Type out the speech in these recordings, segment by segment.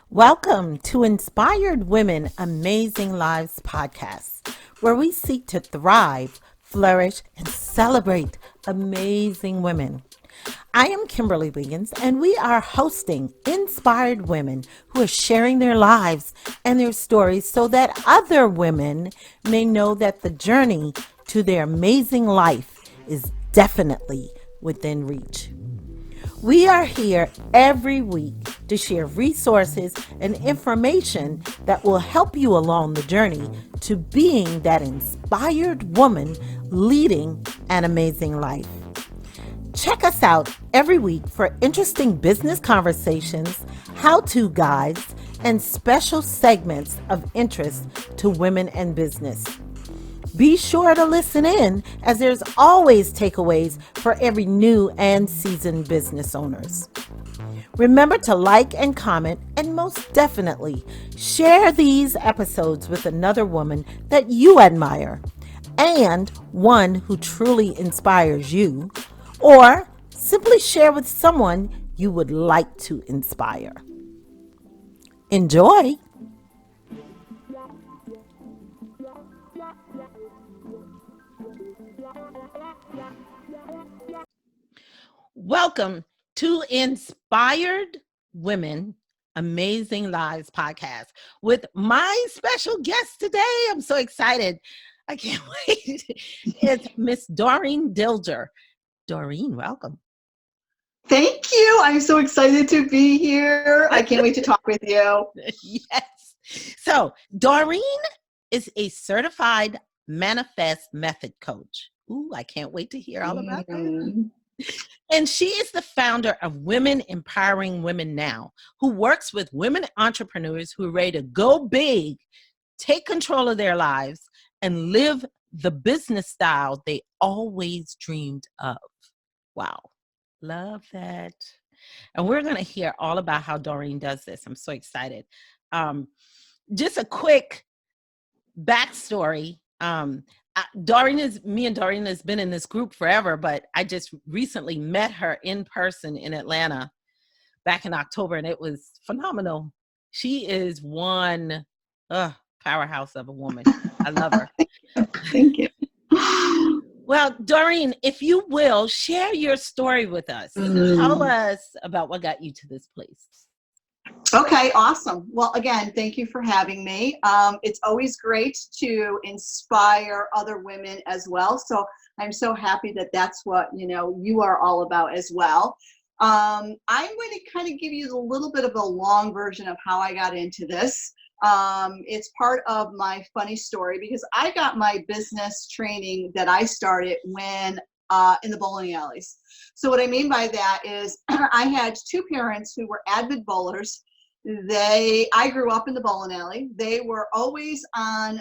Welcome to Inspired Women Amazing Lives podcast, where we seek to thrive, flourish, and celebrate amazing women. I am Kimberly Wiggins, and we are hosting inspired women who are sharing their lives and their stories so that other women may know that the journey to their amazing life is definitely within reach. We are here every week to share resources and information that will help you along the journey to being that inspired woman leading an amazing life. Check us out every week for interesting business conversations, how-to guides, and special segments of interest to women and business. Be sure to listen in, as there's always takeaways for every new and seasoned business owners. Remember to like and comment, and most definitely share these episodes with another woman that you admire and one who truly inspires you, or simply share with someone you would like to inspire. Enjoy! Welcome to Inspired Women Amazing Lives podcast with my special guest today. I'm so excited. I can't wait. It's Miss Doreen Dilger. Doreen, welcome. Thank you. I'm so excited to be here. I can't wait to talk with you. Yes. So, Doreen is a certified manifest method coach. Ooh, I can't wait to hear all about that. And she is the founder of Women Empowering Women Now, who works with women entrepreneurs who are ready to go big, take control of their lives, and live the business style they always dreamed of. Wow. Love that. And we're going to hear all about how Doreen does this. I'm so excited. Just a quick backstory. Doreen has been in this group forever, but I just recently met her in person in Atlanta back in October, and it was phenomenal. She is one powerhouse of a woman. I love her. Thank you. Well, Doreen, if you will, share your story with us. Tell us about what got you to this place. Okay, awesome. Well, again, thank you for having me. It's always great to inspire other women as well. So I'm so happy that that's what, you are all about as well. I'm going to kind of give you a little bit of a long version of how I got into this. It's part of my funny story because I got my business training that I started when in the bowling alleys. So what I mean by that is I had two parents who were avid bowlers. I grew up in the bowling alley. They were always on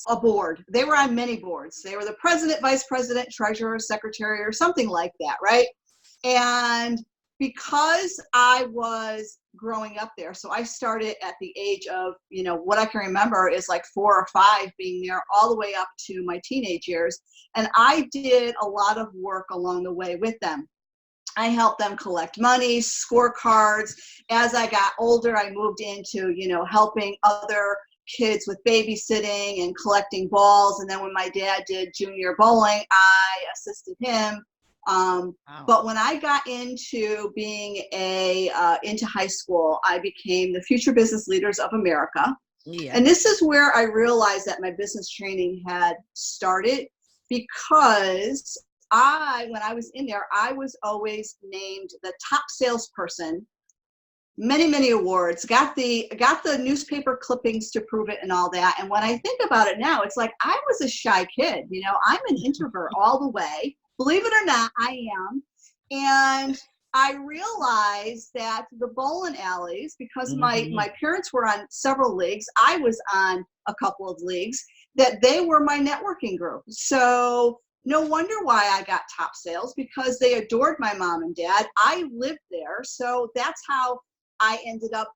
a board. They were on many boards. They were the president, vice president, treasurer, secretary, or something like that, right? And because I was growing up there, so I started at the age of, what I can remember is like 4 or 5, being there all the way up to my teenage years. And I did a lot of work along the way with them. I helped them collect money, scorecards. As I got older, I moved into, helping other kids with babysitting and collecting balls. And then when my dad did junior bowling, I assisted him. Wow. But when I got into being into high school, I became the Future Business Leaders of America. Yeah. And this is where I realized that my business training had started, because when I was in there, I was always named the top salesperson, many awards, got the newspaper clippings to prove it and all that. And when I think about it now, it's like I was a shy kid. I'm an introvert all the way. Believe it or not, I am. And I realized that the bowling alleys, because my parents were on several leagues, I was on a couple of leagues, that they were my networking group. So no wonder why I got top sales, because they adored my mom and dad. I lived there. So that's how I ended up,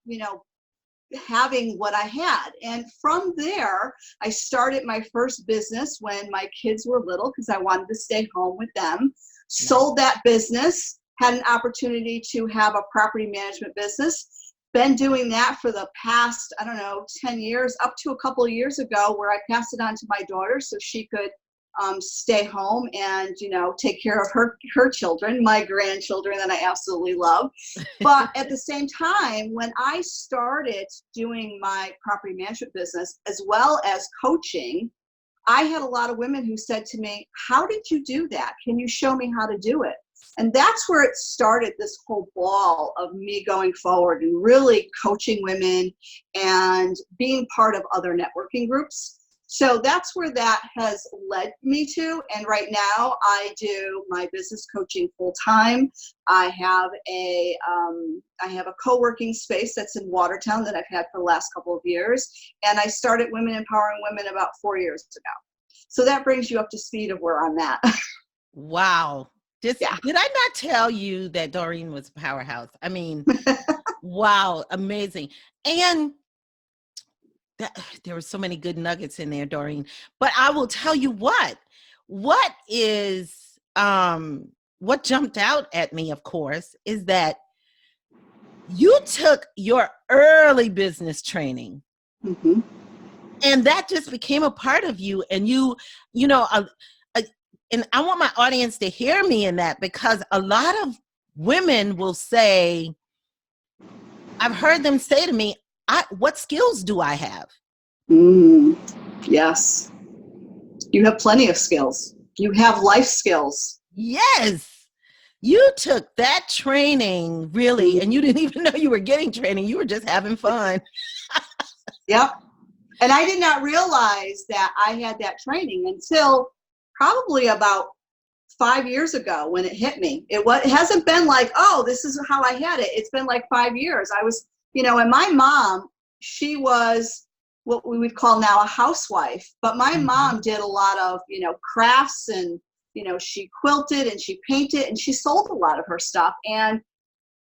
having what I had. And from there, I started my first business when my kids were little, because I wanted to stay home with them. Sold that business, had an opportunity to have a property management business. been doing that for the past, I don't know, 10 years, up to a couple of years ago, where I passed it on to my daughter so she could stay home and, take care of her children, my grandchildren that I absolutely love. But at the same time, when I started doing my property management business as well as coaching, I had a lot of women who said to me, how did you do that? Can you show me how to do it? And that's where it started, this whole ball of me going forward and really coaching women and being part of other networking groups. So that's where that has led me to. And right now I do my business coaching full time. I have a co-working space that's in Watertown that I've had for the last couple of years. And I started Women Empowering Women about 4 years ago. So that brings you up to speed of where I'm at. Wow. Yeah. Did I not tell you that Doreen was a powerhouse? I mean, wow, amazing. And there were so many good nuggets in there, Doreen. But I will tell you what is what jumped out at me, of course, is that you took your early business training, Mm-hmm. and that just became a part of you. And and I want my audience to hear me in that, because a lot of women will say, I've heard them say to me, what skills do I have? Yes. You have plenty of skills. You have life skills. Yes. You took that training, really, and you didn't even know you were getting training. You were just having fun. Yep. And I did not realize that I had that training until probably about 5 years ago when it hit me. It hasn't been like, oh, this is how I had it. It's been like 5 years. I was, and my mom, she was what we would call now a housewife, but my mom did a lot of, crafts, and, she quilted and she painted and she sold a lot of her stuff. And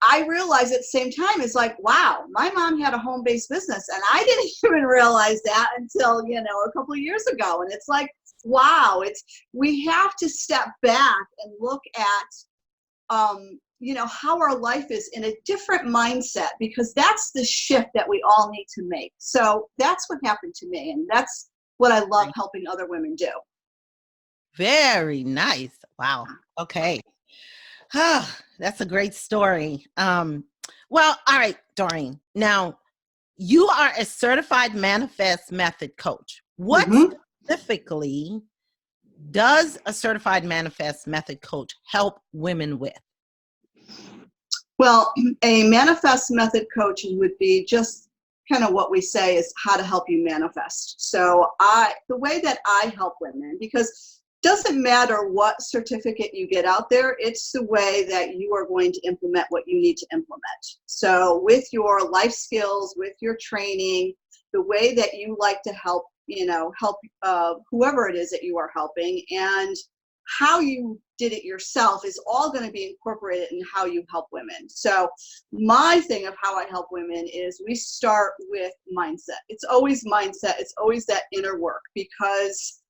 I realized at the same time, it's like, wow, my mom had a home-based business and I didn't even realize that until, a couple of years ago. And it's like, wow, we have to step back and look at, how our life is in a different mindset, because that's the shift that we all need to make. So that's what happened to me. And that's what I love helping other women do. Very nice. Wow. Okay. That's a great story. Well, all right, Doreen. Now, you are a certified manifest method coach. What specifically does a certified manifest method coach help women with? Well, a manifest method coach would be just kind of what we say is how to help you manifest. So the way that I help women, because doesn't matter what certificate you get out there, it's the way that you are going to implement what you need to implement. So with your life skills, with your training, the way that you like to help whoever it is that you are helping, and how you did it yourself is all going to be incorporated in how you help women. So my thing of how I help women is we start with mindset. It's always mindset. It's always that inner work, because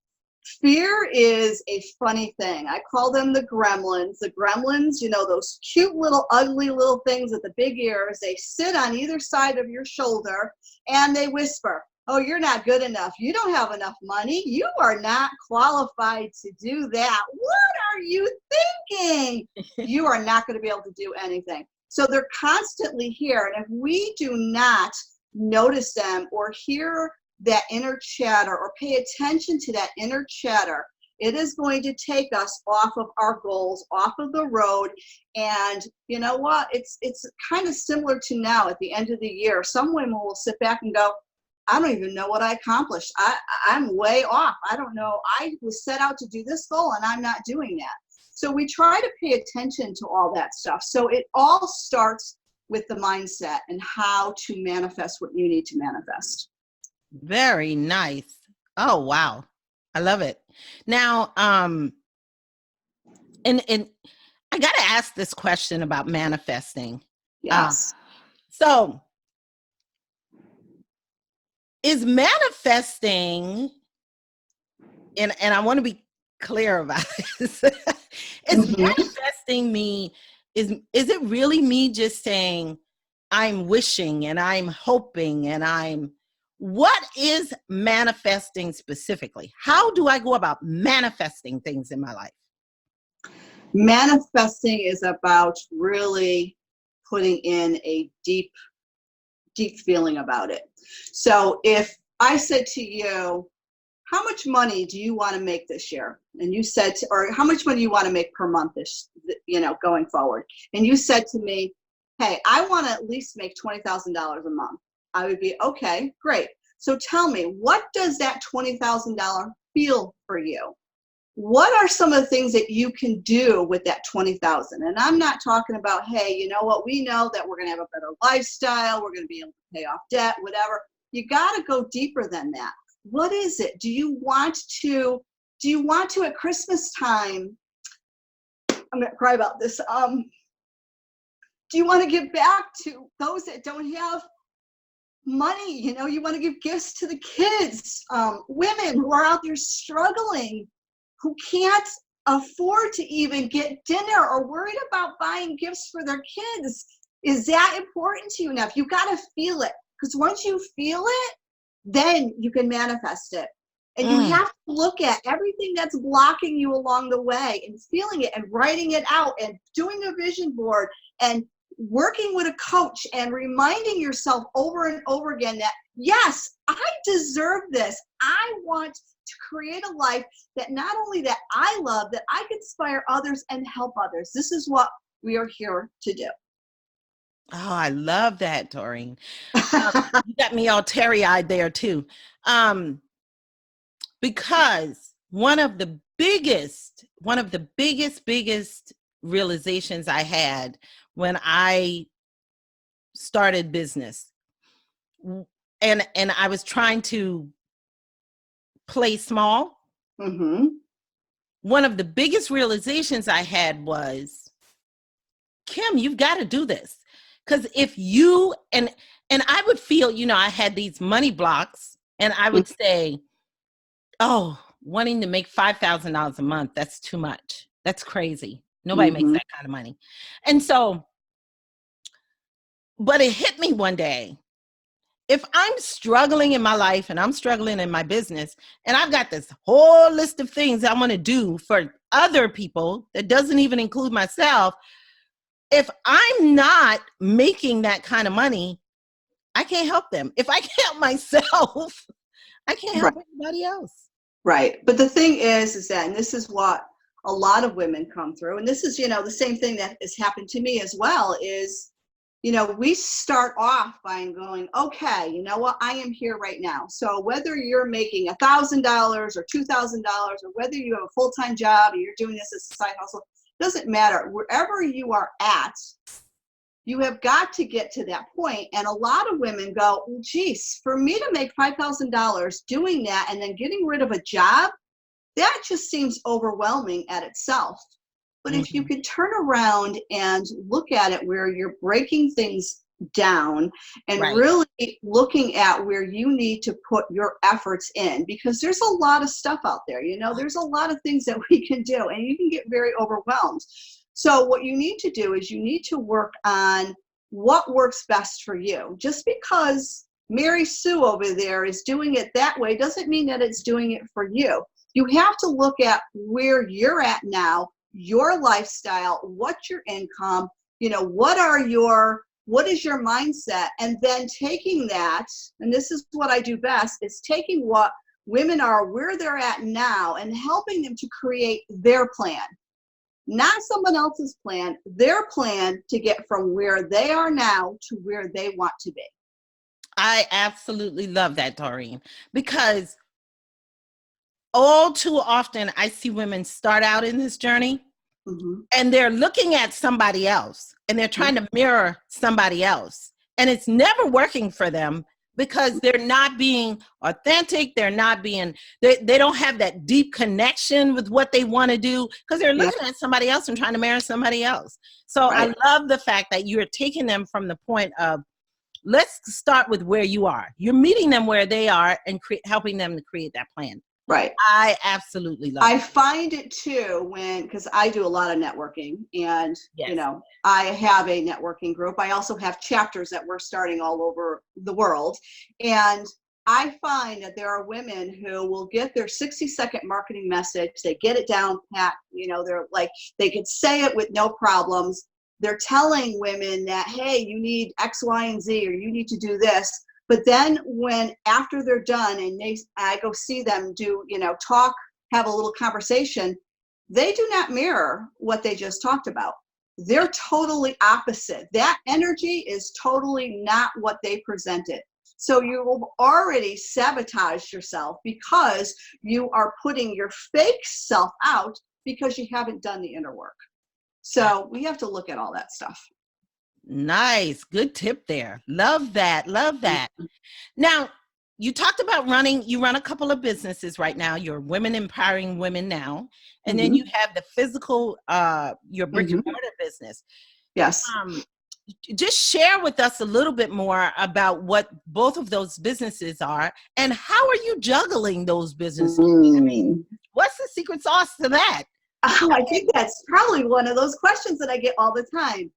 fear is a funny thing. I call them the gremlins. The gremlins, those cute little ugly little things with the big ears, they sit on either side of your shoulder and they whisper, oh, you're not good enough. You don't have enough money. You are not qualified to do that. What are you thinking? You are not going to be able to do anything. So they're constantly here. And if we do not notice them or hear that inner chatter or pay attention to that inner chatter, it is going to take us off of our goals, off of the road. And you know what? It's kind of similar to now at the end of the year. Some women will sit back and go, I don't even know what I accomplished. I'm way off. I don't know. I was set out to do this goal and I'm not doing that. So we try to pay attention to all that stuff. So it all starts with the mindset and how to manifest what you need to manifest. Very nice. Oh, wow. I love it. Now, and I got to ask this question about manifesting. Yes. So is manifesting, and I want to be clear about this, is manifesting me, is it really me just saying, I'm wishing and I'm hoping and what is manifesting specifically? How do I go about manifesting things in my life? Manifesting is about really putting in a deep feeling about it. So if I said to you, how much money do you want to make this year? And you said, or how much money do you want to make per month going forward? And you said to me, hey, I want to at least make $20,000 a month. I would be, okay, great. So tell me, what does that $20,000 feel for you? What are some of the things that you can do with that 20,000? And I'm not talking about, hey, you know what? We know that we're going to have a better lifestyle. We're going to be able to pay off debt, whatever. You got to go deeper than that. What is it? Do you want to at Christmas time? I'm going to cry about this. Do you want to give back to those that don't have money? You know, you want to give gifts to the kids, women who are out there struggling, who can't afford to even get dinner or worried about buying gifts for their kids. Is that important to you enough? You got to feel it, because once you feel it, then you can manifest it. And you have to look at everything that's blocking you along the way and feeling it and writing it out and doing a vision board and working with a coach and reminding yourself over and over again that, yes, I deserve this. I want to create a life that not only that I love, that I can inspire others and help others. This is what we are here to do. Oh, I love that, Doreen. You got me all teary-eyed there too. Because one of the biggest realizations I had when I started business, and I was trying to play small. Mm-hmm. One of the biggest realizations I had was, Kim, you've got to do this. Because if you, and I would feel, you know, I had these money blocks, and I would say, oh, wanting to make $5,000 a month, that's too much. That's crazy. Nobody makes that kind of money. And so, but it hit me one day. If I'm struggling in my life and I'm struggling in my business, and I've got this whole list of things I want to do for other people that doesn't even include myself, if I'm not making that kind of money, I can't help them. If I can't help myself, I can't help anybody else. Right. But the thing is that, and this is what a lot of women come through, and this is, you know, the same thing that has happened to me as well, is, you know, we start off by going, okay, you know what, I am here right now. So whether you're making $1,000 or $2,000, or whether you have a full-time job or you're doing this as a side hustle, doesn't matter. Wherever you are at, you have got to get to that point. And a lot of women go, geez, for me to make $5,000 doing that and then getting rid of a job, that just seems overwhelming at itself. But if you can turn around and look at it where you're breaking things down and really looking at where you need to put your efforts in, because there's a lot of stuff out there, you know, there's a lot of things that we can do, and you can get very overwhelmed. So what you need to do is you need to work on what works best for you. Just because Mary Sue over there is doing it that way doesn't mean that it's doing it for you. You have to look at where you're at now, your lifestyle, what's your income, you know, what is your mindset, and then taking that, and this is what I do best, is taking what women are, where they're at now, and helping them to create their plan. Not someone else's plan, their plan to get from where they are now to where they want to be. I absolutely love that, Doreen, because all too often I see women start out in this journey and they're looking at somebody else and they're trying to mirror somebody else, and it's never working for them because they're not being authentic. They're not being, they don't have that deep connection with what they want to do because they're looking at somebody else and trying to marry somebody else. So I love the fact that you're taking them from the point of, let's start with where you are. You're meeting them where they are and helping them to create that plan. Right. I absolutely love I it. find it too because I do a lot of networking and, Yes. I have a networking group. I also have chapters that we're starting all over the world. And I find that there are women who will get their 60-second marketing message. They get it down pat, they're like, they could say it with no problems. They're telling women that, hey, you need X, Y, and Z, or you need to do this. But then when after they're done and I go see them do, talk, have a little conversation, they do not mirror what they just talked about. They're totally opposite. That energy is totally not what they presented. So you will already sabotage yourself because you are putting your fake self out because you haven't done the inner work. So we have to look at all that stuff. Nice. Good tip there. Love that. Love that. Now, you talked about you run a couple of businesses right now. You're Women Empowering Women now. And then you have the physical, your brick and mortar business. Yes. Just share with us a little bit more about what both of those businesses are and how are you juggling those businesses? I mean, what's the secret sauce to that? Oh, I think that's probably one of those questions that I get all the time.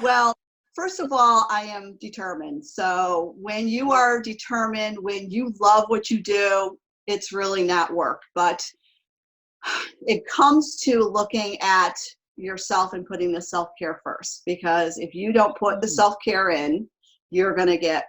Well, first of all, I am determined. So when you are determined, when you love what you do, it's really not work. But it comes to looking at yourself and putting the self-care first. Because if you don't put the self-care in, you're going to get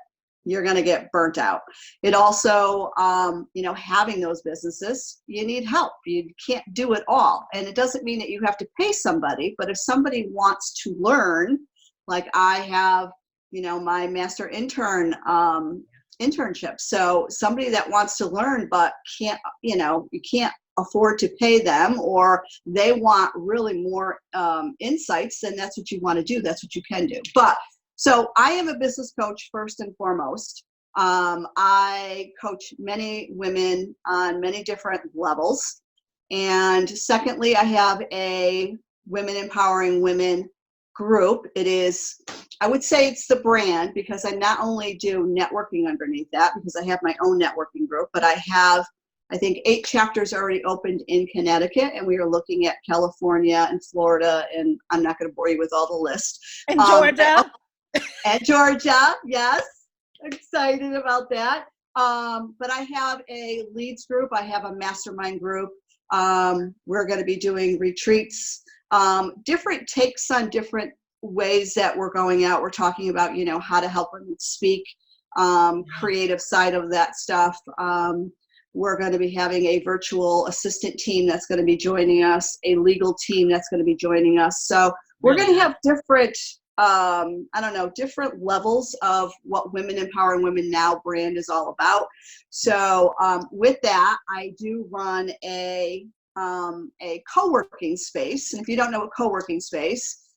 burnt out. It also, having those businesses, you need help. You can't do it all. And it doesn't mean that you have to pay somebody, but if somebody wants to learn, like I have, my master intern internship. So somebody that wants to learn, but you can't afford to pay them, or they want really more insights, then that's what you want to do. That's what you can do. But so I am a business coach first and foremost. I coach many women on many different levels. And secondly, I have a Women Empowering Women group. It is, I would say it's the brand, because I not only do networking underneath that, because I have my own networking group, but I have, I think, 8 chapters already opened in Connecticut, and we are looking at California and Florida, and I'm not going to bore you with all the list. And Georgia. And Georgia, yes. Excited about that. But I have a leads group. I have a mastermind group. We're going to be doing retreats, different takes on different ways that we're going out. We're talking about, how to help women speak, creative side of that stuff. We're going to be having a virtual assistant team that's going to be joining us, a legal team that's going to be joining us. So we're going to have different, different levels of what Women Empowering Women Now brand is all about. So with that, I do run a co-working space. And if you don't know a co-working space,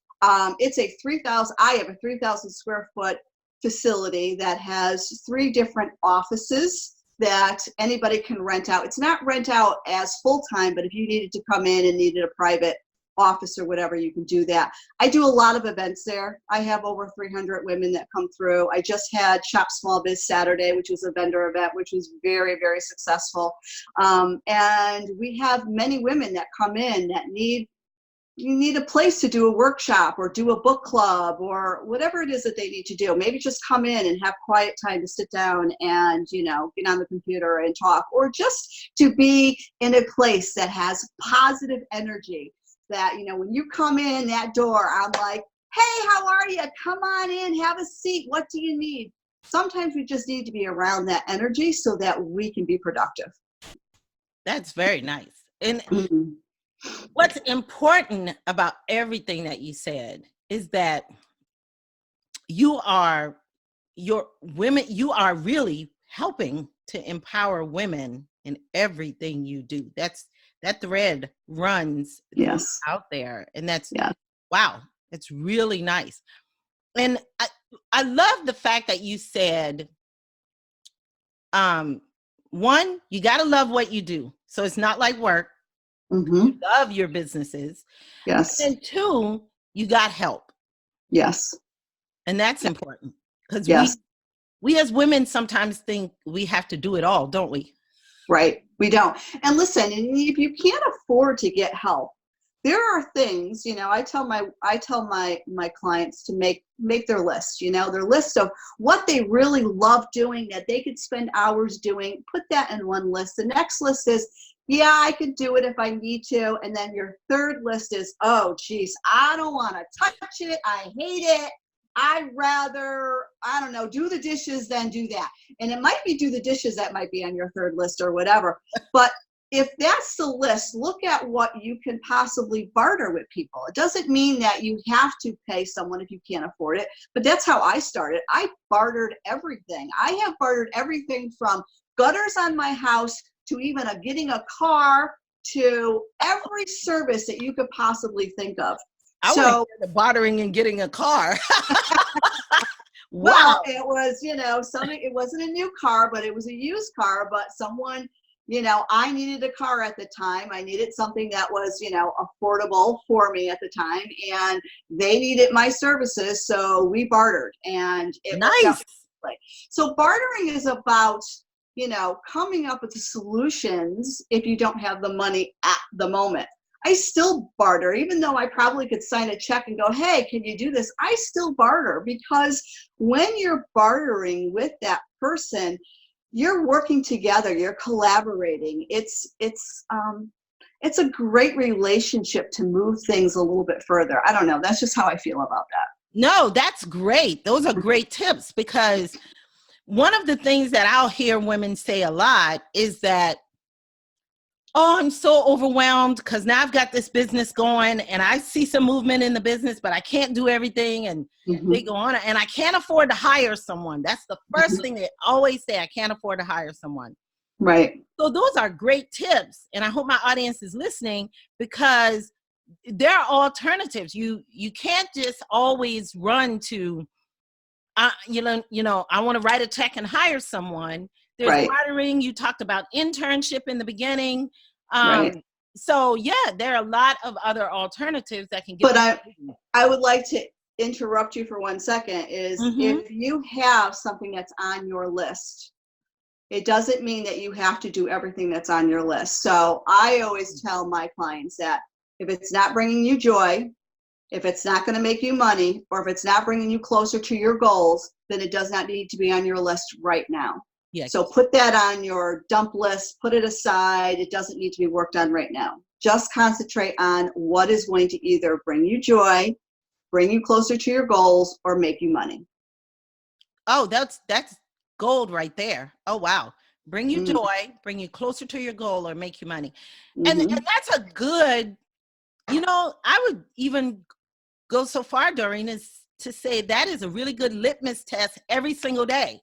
it's a 3,000 square foot facility that has 3 different offices that anybody can rent out. It's not rent out as full-time, but if you needed to come in and needed a private office or whatever, you can do that. I do a lot of events there. I have over 300 women that come through. I just had Shop Small Biz Saturday, which was a vendor event, which was very, very successful. And we have many women that come in that need a place to do a workshop or do a book club or whatever it is that they need to do. Maybe just come in and have quiet time to sit down and, get on the computer and talk, or just to be in a place that has positive energy. That, when you come in that door, I'm like, hey, how are you? Come on in, have a seat. What do you need? Sometimes we just need to be around that energy so that we can be productive. That's very nice. And what's important about everything that you said is that you are really helping to empower women in everything you do. That thread runs out there, and wow, it's really nice. And I love the fact that you said, one, you got to love what you do, so it's not like work. You love your businesses. Yes. And 2, you got help. Yes. And that's important, because yes. we as women sometimes think we have to do it all, don't we? Right. We don't. And listen, and if you can't afford to get help, there are things, I tell my clients to make their list, their list of what they really love doing that they could spend hours doing. Put that in one list. The next list is, yeah, I could do it if I need to. And then your third list is, oh, geez, I don't want to touch it. I hate it. I'd rather, I don't know, do the dishes than do that. And it might be do the dishes that might be on your third list or whatever. But if that's the list, look at what you can possibly barter with people. It doesn't mean that you have to pay someone if you can't afford it, but that's how I started. I bartered everything. I have bartered everything from gutters on my house to even getting a car to every service that you could possibly think of. I want to hear the bartering and getting a car. Well, it was, something, it wasn't a new car, but it was a used car, but someone, I needed a car at the time. I needed something that was, affordable for me at the time, and they needed my services. So we bartered, and it nice. So bartering is about, coming up with the solutions if you don't have the money at the moment. I still barter, even though I probably could sign a check and go, hey, can you do this? I still barter, because when you're bartering with that person, you're working together, you're collaborating. It's a great relationship to move things a little bit further. I don't know. That's just how I feel about that. No, that's great. Those are great tips, because one of the things that I'll hear women say a lot is that, oh, I'm so overwhelmed because now I've got this business going and I see some movement in the business, but I can't do everything. And they go on, and I can't afford to hire someone. That's the first thing they always say. I can't afford to hire someone. Right. So those are great tips. And I hope my audience is listening, because there are alternatives. You can't just always run to, I want to write a check and hire someone. There's bartering. You talked about internship in the beginning. So yeah, there are a lot of other alternatives that can get. But I would like to interrupt you for 1 second. Is if you have something that's on your list, it doesn't mean that you have to do everything that's on your list. So I always tell my clients that if it's not bringing you joy, if it's not going to make you money, or if it's not bringing you closer to your goals, then it does not need to be on your list right now. Yeah. So put that on your dump list, put it aside. It doesn't need to be worked on right now. Just concentrate on what is going to either bring you joy, bring you closer to your goals, or make you money. Oh, that's gold right there. Oh, wow. Bring you joy, bring you closer to your goal, or make you money. And that's a good, I would even go so far, Doreen, as to say that is a really good litmus test every single day.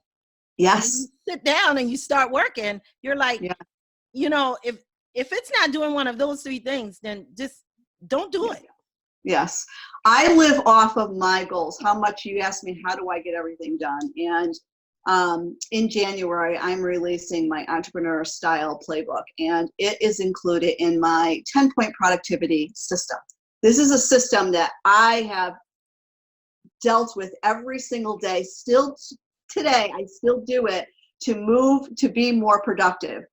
Yes. When you sit down and you start working, you're like, if it's not doing one of those three things, then just don't do it. Yes. I live off of my goals. How much, you asked me, how do I get everything done? And in January, I'm releasing my entrepreneur style playbook, and it is included in my 10-point productivity system. This is a system that I have dealt with every single day. Still today, I still do it to move to be more productive.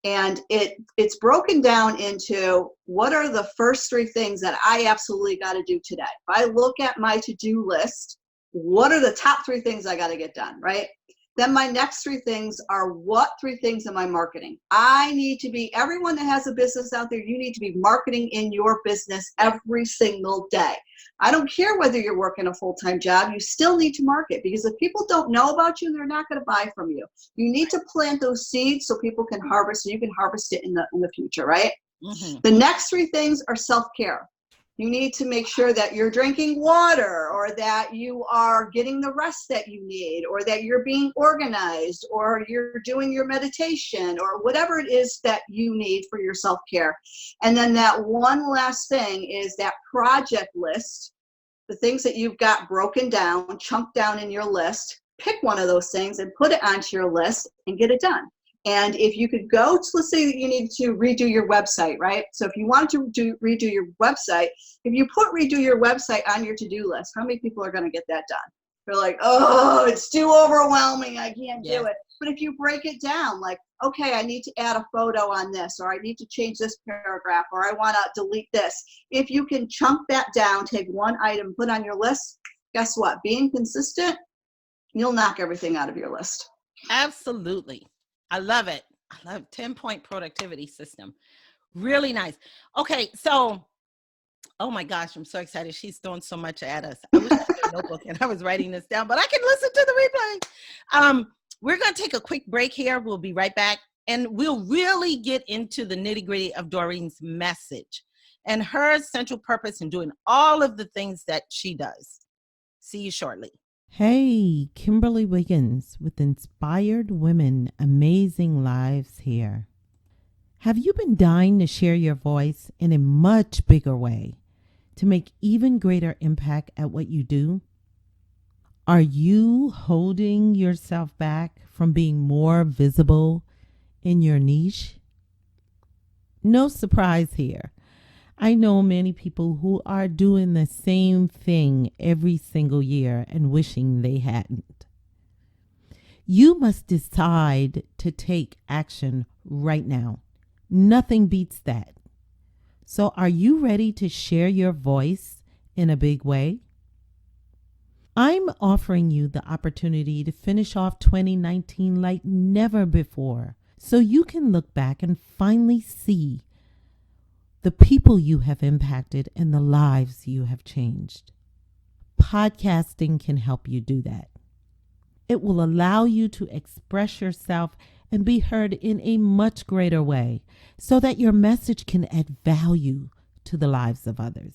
And it's broken down into what are the first three things that I absolutely got to do today. If I look at my to-do list, what are the top three things I got to get done, right? Then my next three things are, what three things am I marketing? I need to be, everyone that has a business out there, you need to be marketing in your business every single day. I don't care whether you're working a full-time job, you still need to market, because if people don't know about you, they're not going to buy from you. You need to plant those seeds so people can harvest, so you can harvest it in the future, right? The next three things are self-care. You need to make sure that you're drinking water, or that you are getting the rest that you need, or that you're being organized, or you're doing your meditation, or whatever it is that you need for your self-care. And then that one last thing is that project list, the things that you've got broken down, chunked down in your list. Pick one of those things and put it onto your list and get it done. And if you could go to, let's say that you need to redo your website, right? So if you want to redo your website, if you put redo your website on your to-do list, how many people are going to get that done? You're like, oh, it's too overwhelming. I can't Yes. do it. But if you break it down, like, okay, I need to add a photo on this, or I need to change this paragraph, or I want to delete this. If you can chunk that down, take one item, put on your list, guess what? Being consistent, you'll knock everything out of your list. Absolutely. I love it. I love 10-point productivity system. Really nice. Okay, so oh my gosh, I'm so excited. She's throwing so much at us. I wish I had a notebook and I was writing this down, but I can listen to the replay. We're going to take a quick break here. We'll be right back. And we'll really get into the nitty gritty of Doreen's message and her central purpose in doing all of the things that she does. See you shortly. Hey, Kimberly Wiggins with Inspired Women, Amazing Lives here. Have you been dying to share your voice in a much bigger way to make even greater impact at what you do? Are you holding yourself back from being more visible in your niche? No surprise here. I know many people who are doing the same thing every single year and wishing they hadn't. You must decide to take action right now. Nothing beats that. So are you ready to share your voice in a big way? I'm offering you the opportunity to finish off 2019 like never before, so you can look back and finally see the people you have impacted and the lives you have changed. Podcasting can help you do that. It will allow you to express yourself and be heard in a much greater way so that your message can add value to the lives of others.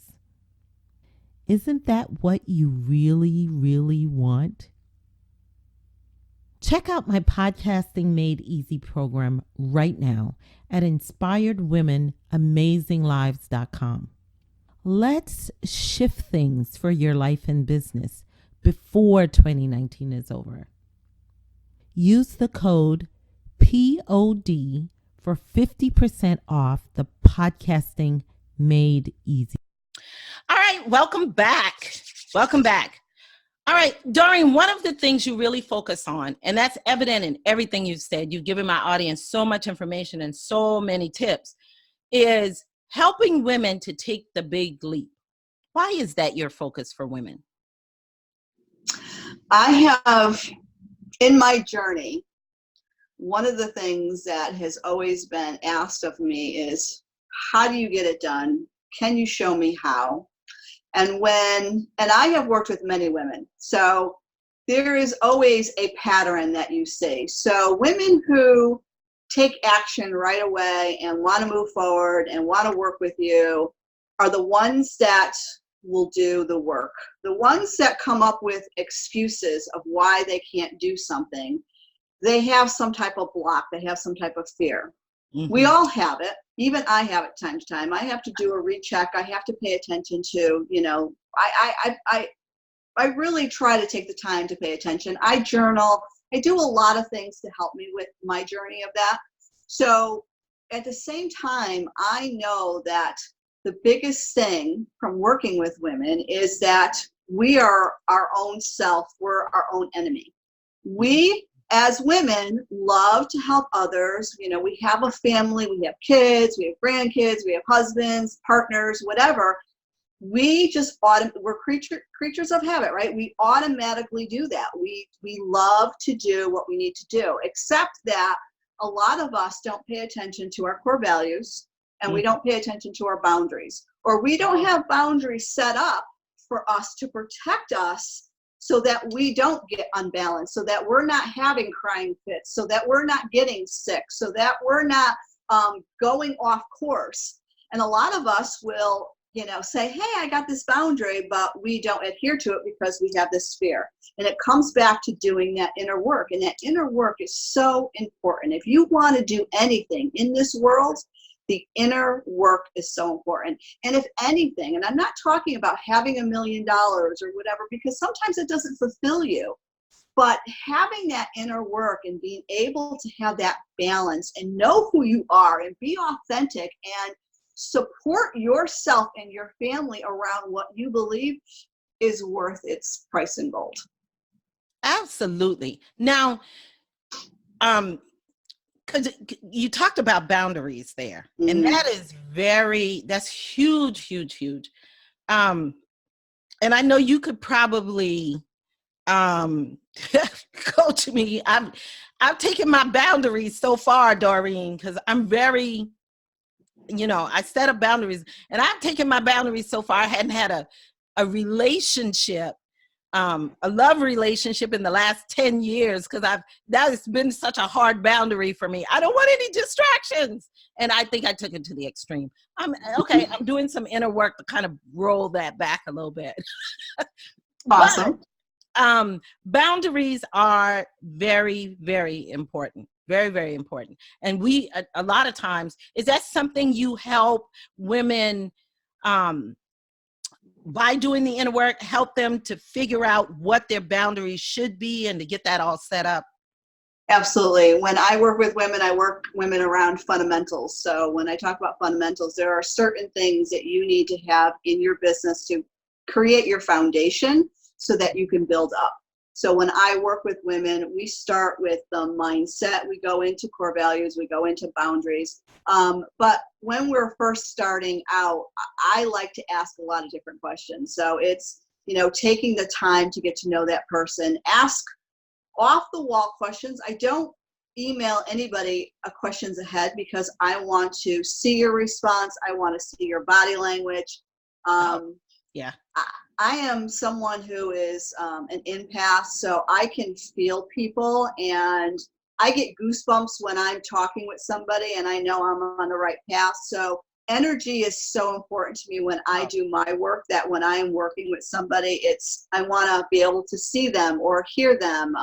Isn't that what you really, really want? Check out my Podcasting Made Easy program right now at inspiredwomenamazinglives.com. Let's shift things for your life and business before 2019 is over. Use the code POD for 50% off the Podcasting Made Easy. All right, welcome back. Welcome back. All right, Doreen, one of the things you really focus on, and that's evident in everything you've said, you've given my audience so much information and so many tips, is helping women to take the big leap. Why is that your focus for women? I have, in my journey, one of the things that has always been asked of me is, how do you get it done? Can you show me how? And I have worked with many women, so there is always a pattern that you see. So women who take action right away and want to move forward and want to work with you are the ones that will do the work. The ones that come up with excuses of why they can't do something, they have some type of block, they have some type of fear. Mm-hmm. We all have it. Even I have it time to time. I have to do a recheck. I have to pay attention to, I really try to take the time to pay attention. I journal. I do a lot of things to help me with my journey of that. So at the same time, I know that the biggest thing from working with women is that we are our own self. We're our own enemy. We, as women, love to help others. We have a family, we have kids, we have grandkids, we have husbands, partners, whatever. We just we're creatures of habit, right? We automatically do that. We love to do what we need to do, except that a lot of us don't pay attention to our core values, and we don't pay attention to our boundaries, or we don't have boundaries set up for us to protect us so that we don't get unbalanced, so that we're not having crying fits, so that we're not getting sick, so that we're not going off course. And a lot of us will, say, hey, I got this boundary, but we don't adhere to it because we have this fear. And it comes back to doing that inner work. And that inner work is so important. If you want to do anything in this world, the inner work is so important. And if anything, and I'm not talking about having $1 million or whatever, because sometimes it doesn't fulfill you, but having that inner work and being able to have that balance and know who you are and be authentic and support yourself and your family around what you believe is worth its price in gold. Absolutely. Now, um, because you talked about boundaries there, and Mhm. that's huge, huge, huge. Um, and I know you could probably um coach me. I've taken my boundaries so far, Doreen, because I'm very, I set up boundaries, and I've taken my boundaries so far. I hadn't had a relationship, a love relationship in the last 10 years, because that has been such a hard boundary for me. I don't want any distractions. And I think I took it to the extreme. I'm doing some inner work to kind of roll that back a little bit. But Awesome. boundaries are very, very important. Very, very important. And a lot of times, is that something you help women, um, by doing the inner work, help them to figure out what their boundaries should be and to get that all set up? Absolutely. When I work with women, I work women around fundamentals. So when I talk about fundamentals, there are certain things that you need to have in your business to create your foundation so that you can build up. So when I work with women, we start with the mindset. We go into core values. We go into boundaries. But when we're first starting out, I like to ask a lot of different questions. So it's, taking the time to get to know that person. Ask off the wall questions. I don't email anybody questions ahead because I want to see your response. I want to see your body language. Oh, Um, yeah. I am someone who is an empath, so I can feel people, and I get goosebumps when I'm talking with somebody and I know I'm on the right path. So energy is so important to me when I Oh, do my work, that when I am working with somebody, I want to be able to see them or hear them,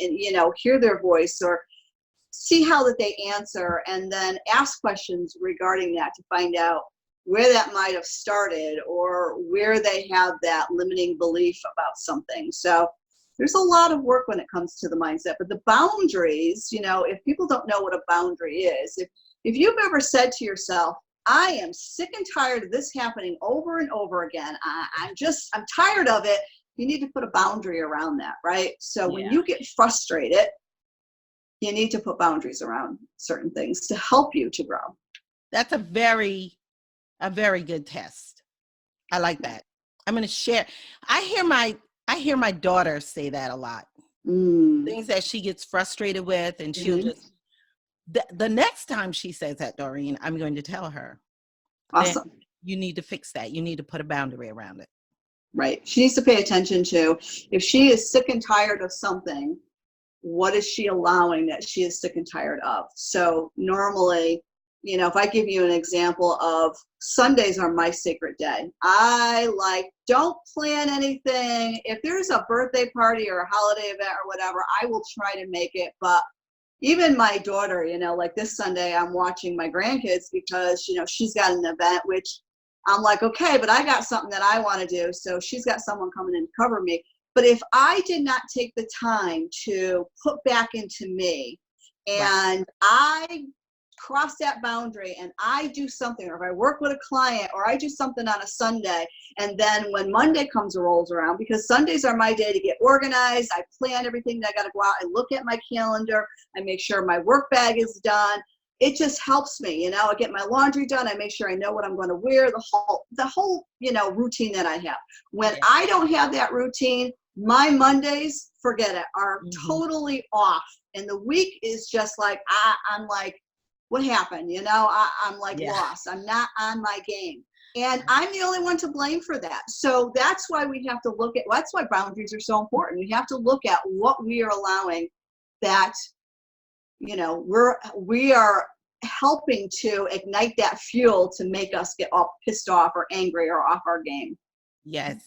and hear their voice or see how that they answer, and then ask questions regarding that to find out where that might have started or where they have that limiting belief about something. So there's a lot of work when it comes to the mindset. But the boundaries, if people don't know what a boundary is, if you've ever said to yourself, I am sick and tired of this happening over and over again, I'm tired of it, you need to put a boundary around that, right? So when yeah. you get frustrated, you need to put boundaries around certain things to help you to grow. That's a very good test. I like that. I'm going to share. I hear my I hear my daughter say that a lot. Mm. Things that she gets frustrated with, and she'll Hmm. just the next time she says that, Doreen, I'm going to tell her that Awesome. you need to fix that. You need to put a boundary around it. Right. She needs to pay attention to, if she is sick and tired of something, what is she allowing that she is sick and tired of? So normally, if I give you an example of Sundays are my sacred day. Don't plan anything. If there's a birthday party or a holiday event or whatever, I will try to make it. But even my daughter, like this Sunday, I'm watching my grandkids because, she's got an event, which I'm like, okay, but I got something that I want to do. So she's got someone coming in to cover me. But if I did not take the time to put back into me, Right. and I cross that boundary and I do something, or if I work with a client or I do something on a Sunday, and then when Monday comes or rolls around, because Sundays are my day to get organized, I plan everything that I got to go out, I look at my calendar, I make sure my work bag is done. It just helps me, I get my laundry done, I make sure I know what I'm going to wear, the whole routine that I have. When Yeah. I don't have that routine, my Mondays, forget it, are Hmm. totally off. And the week is just like, I'm like, what happened? I'm like Yeah. lost. I'm not on my game. And I'm the only one to blame for that. So that's why we have to look at, that's why boundaries are so important. We have to look at what we are allowing, that, we are helping to ignite that fuel to make us get all pissed off or angry or off our game. Yes.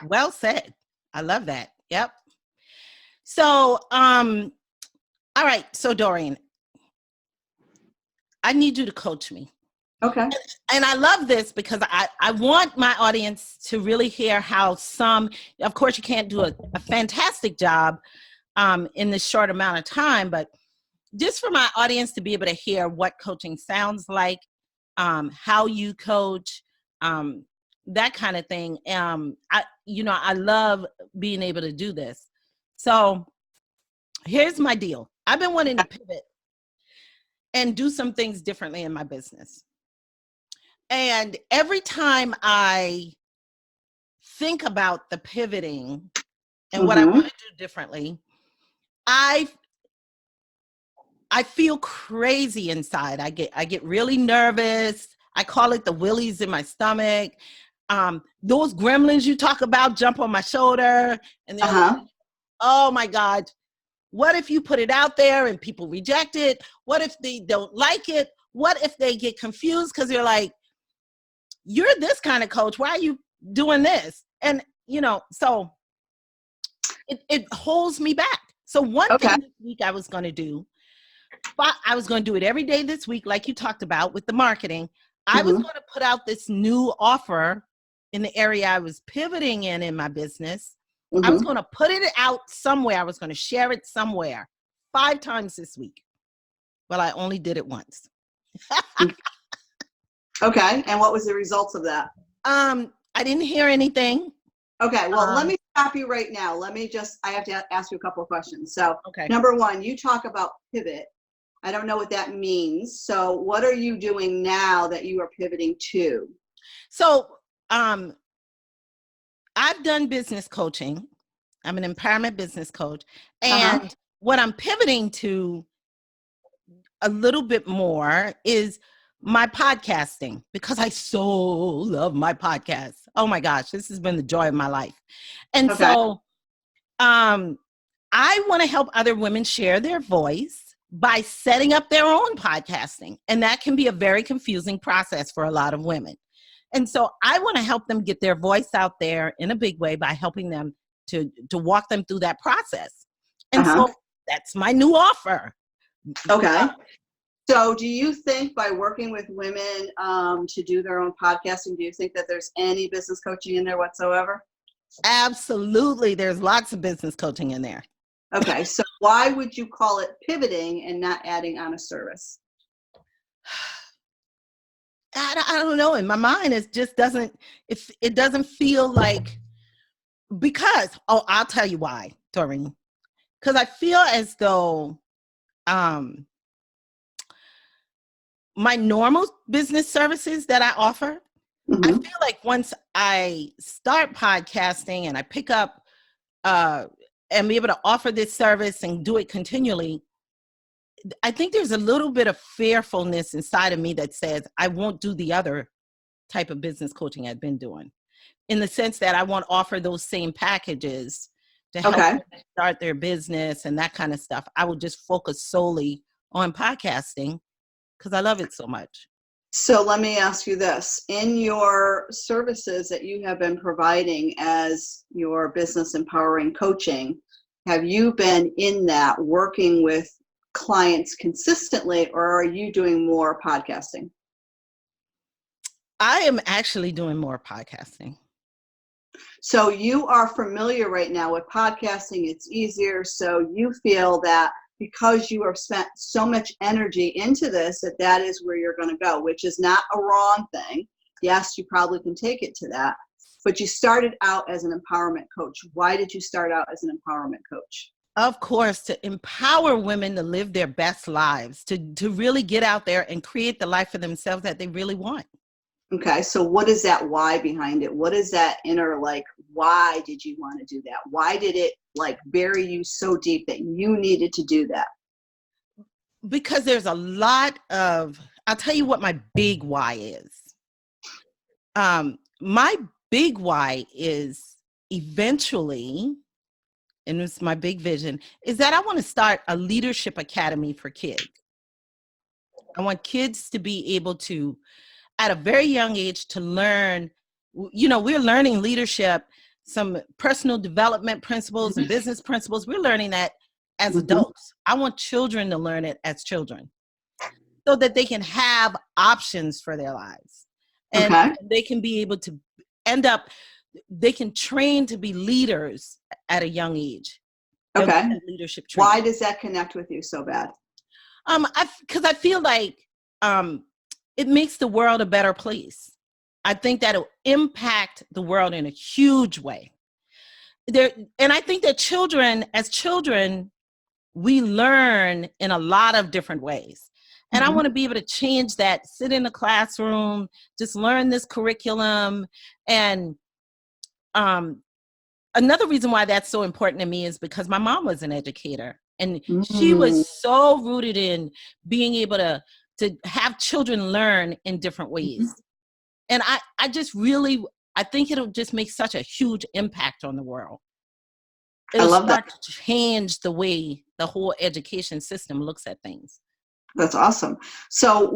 Well said. I love that. Yep. So, all right. So, Doreen, I need you to coach me. Okay. And I love this because I want my audience to really hear how of course, you can't do a fantastic job in this short amount of time, but just for my audience to be able to hear what coaching sounds like, how you coach, um, that kind of thing. I love being able to do this. So here's my deal. I've been wanting to pivot and do some things differently in my business. And every time I think about the pivoting and what I want to do differently, I feel crazy inside. I get really nervous. I call it the willies in my stomach. Those gremlins you talk about jump on my shoulder and they're like, oh my God, what if you put it out there and people reject it? What if they don't like it? What if they get confused because they're like, you're this kind of coach. Why are you doing this? And, so it holds me back. So one thing this week I was going to do, but I was going to do it every day this week, like you talked about with the marketing. I was going to put out this new offer in the area I was pivoting in my business. I was going to put it out somewhere. I was going to share it somewhere 5 times this week. Well, I only did it once. Okay. And what was the results of that? I didn't hear anything. Okay. Well, let me stop you right now. I have to ask you a couple of questions. So number one, you talk about pivot. I don't know what that means. So what are you doing now that you are pivoting to? So I've done business coaching. I'm an empowerment business coach. And what I'm pivoting to a little bit more is my podcasting, because I so love my podcast. Oh my gosh, this has been the joy of my life. And so I want to help other women share their voice by setting up their own podcasting. And that can be a very confusing process for a lot of women. And so I want to help them get their voice out there in a big way by helping them to walk them through that process. And so that's my new offer. Okay. So do you think by working with women to do their own podcasting, do you think that there's any business coaching in there whatsoever? Absolutely. There's lots of business coaching in there. Okay. So why would you call it pivoting and not adding on a service? I don't know. In my mind, it just doesn't, it doesn't feel like, because, I'll tell you why, Doreen. Because I feel as though my normal business services that I offer, I feel like once I start podcasting and I pick up and be able to offer this service and do it continually, I think there's a little bit of fearfulness inside of me that says I won't do the other type of business coaching I've been doing, in the sense that I won't offer those same packages to help them start their business and that kind of stuff. I will just focus solely on podcasting because I love it so much. So let me ask you this. In your services that you have been providing as your business empowering coaching, have you been in that working with clients consistently, or are you doing more podcasting? I am actually doing more podcasting. So you are familiar right now with podcasting. It's easier. So you feel that because you have spent so much energy into this, that is where you're going to go, which is not a wrong thing. Yes, you probably can take it to that. But you started out as an empowerment coach. Why did you start out as an empowerment coach? Of course, to empower women to live their best lives, to really get out there and create the life for themselves that they really want. Okay, so what is that why behind it? What is that inner, why did you want to do that? Why did it bury you so deep that you needed to do that? Because there's a lot of, I'll tell you what my big why is. My big why is eventually, and it's my big vision, is that I want to start a leadership academy for kids. I want kids to be able to, at a very young age, to learn, we're learning leadership, some personal development principles and business principles. We're learning that as adults. I want children to learn it as children so that they can have options for their lives. And they can be able to they can train to be leaders at a young age. Okay. Leadership training. Why does that connect with you so bad? Because I feel like it makes the world a better place. I think that it'll impact the world in a huge way. there, and I think that as children, we learn in a lot of different ways. And I want to be able to change that, sit in a classroom, just learn this curriculum. And another reason why that's so important to me is because my mom was an educator, and she was so rooted in being able to have children learn in different ways. And I just really, I think it'll just make such a huge impact on the world. It'll start to change the way the whole education system looks at things. That's awesome. So